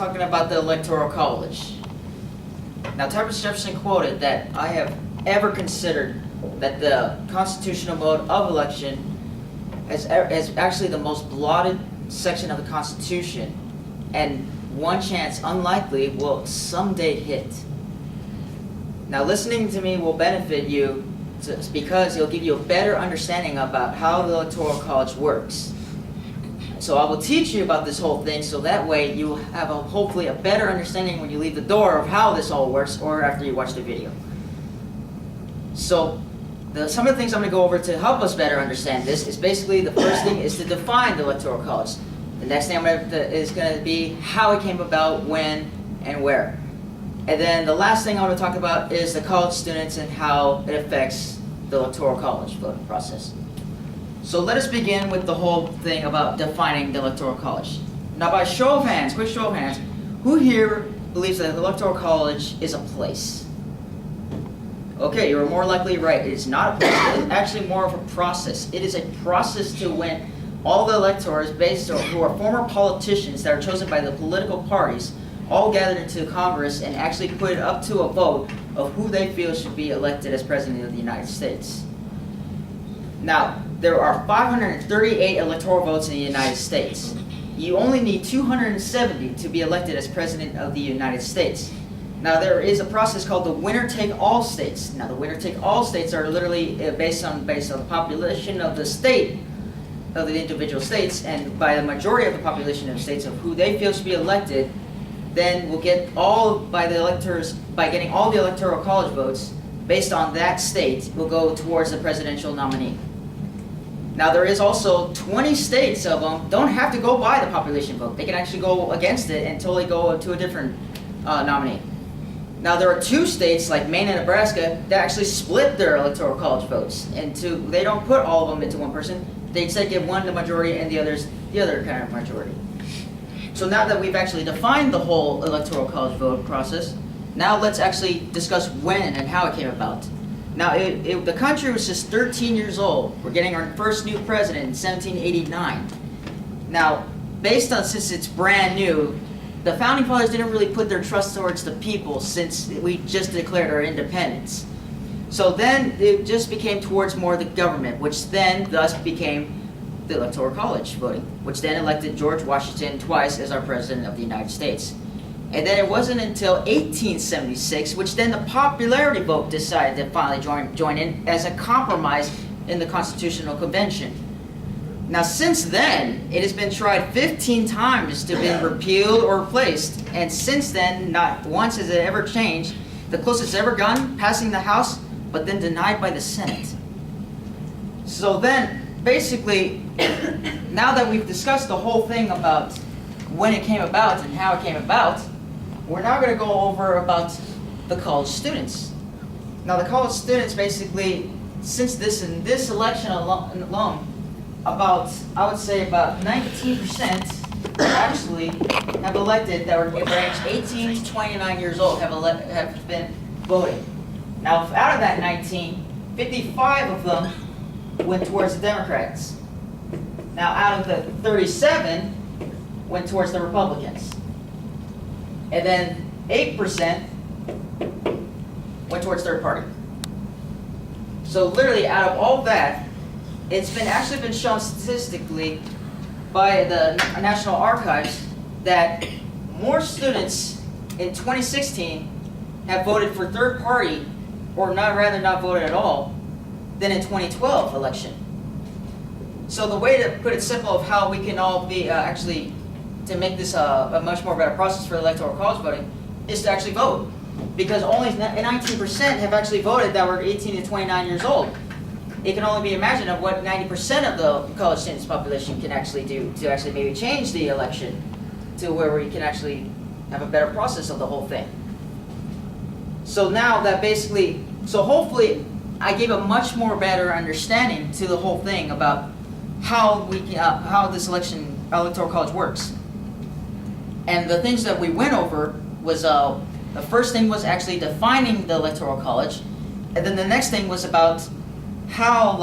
talking about the Electoral College. Now, Thomas Jefferson quoted that I have ever considered that the constitutional mode of election is actually the most blotted section of the Constitution, and one chance, unlikely, will someday hit. Now, listening to me will benefit you because it'll give you a better understanding about how the Electoral College works. So I will teach you about this whole thing, so that way you will have hopefully a better understanding when you leave the door of how this all works, or after you watch the video. So some of the things I'm going to go over to help us better understand this is basically, the first thing is to define the Electoral College. The next thing is going to be how it came about, when, and where. And then the last thing I want to talk about is the college students and how it affects the Electoral College voting process. So let us begin with the whole thing about defining the Electoral College. Now, by show of hands, quick show of hands, who here believes that the Electoral College is a place? Okay, you're more likely right. It is not a place. It is actually more of a process. It is a process to when all the electors, who are former politicians that are chosen by the political parties, all gathered into Congress and actually put it up to a vote of who they feel should be elected as President of the United States. Now, there are 538 electoral votes in the United States. You only need 270 to be elected as President of the United States. Now, there is a process called the winner-take-all states. Now, the winner-take-all states are literally based on the population of the state, of the individual states, and by the majority of the population of the states of who they feel should be elected, then we'll get all by the electors, by getting all the Electoral College votes based on that state, will go towards the presidential nominee. Now, there is also 20 states of them don't have to go by the population vote. They can actually go against it and totally go to a different nominee. Now, there are 2 states like Maine and Nebraska that actually split their Electoral College votes into. They don't put all of them into one person. They instead give one the majority and the others the other kind of majority. So now that we've actually defined the whole Electoral College vote process, now let's actually discuss when and how it came about. Now, the country was just 13 years old. We're getting our first new president in 1789. Now, since it's brand new, the Founding Fathers didn't really put their trust towards the people since we just declared our independence. So then it just became towards more the government, which then thus became the Electoral College voting, which then elected George Washington twice as our President of the United States. And then it wasn't until 1876, which then the popularity vote decided to finally join in as a compromise in the Constitutional Convention. Now, since then, it has been tried 15 times to be repealed or replaced, and since then, not once has it ever changed. The closest it's ever gone, passing the House, but then denied by the Senate. So then, basically, now that we've discussed the whole thing about when it came about and how it came about, we're now going to go over about the college students. Now, the college students basically, since in this election alone, I would say about 19% actually have elected that were aged 18 to 29 years old have been voting. Now, out of that 19, 55 of them went towards the Democrats. Now, out of the 37 went towards the Republicans. And then 8% went towards third party. So literally out of all that, it's actually been shown statistically by the National Archives that more students in 2016 have voted for third party, or rather not voted at all, than in 2012 election. So the way to put it simple of how we can all be actually to make this a much more better process for electoral college voting is to actually vote, because only 19% have actually voted that were 18 to 29 years old. It can only be imagined of what 90% of the college students population can actually do to actually maybe change the election to where we can actually have a better process of the whole thing. So now that basically, so hopefully I gave a much more better understanding to the whole thing about how we can, how this electoral college works. And the things that we went over was the first thing was actually defining the electoral college, and then the next thing was about how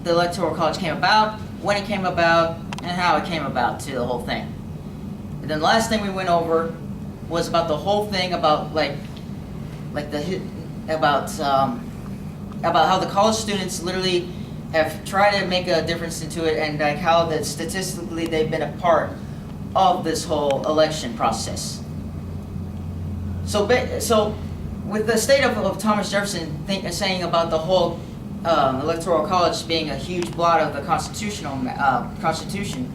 the electoral college came about, when it came about, and how it came about to the whole thing. And then the last thing we went over was about the whole thing about about how the college students literally have tried to make a difference into it, and like how that statistically they've been a part of this whole election process. So with the state of Thomas Jefferson saying about the whole electoral college being a huge blot of the Constitution,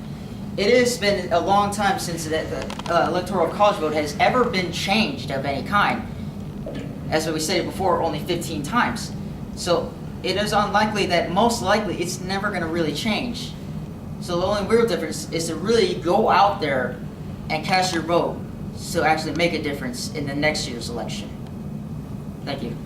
it has been a long time since the electoral college vote has ever been changed of any kind. As we stated before, only 15 times. So it is unlikely that, most likely, it's never going to really change. So the only real difference is to really go out there and cast your vote to actually make a difference in the next year's election. Thank you.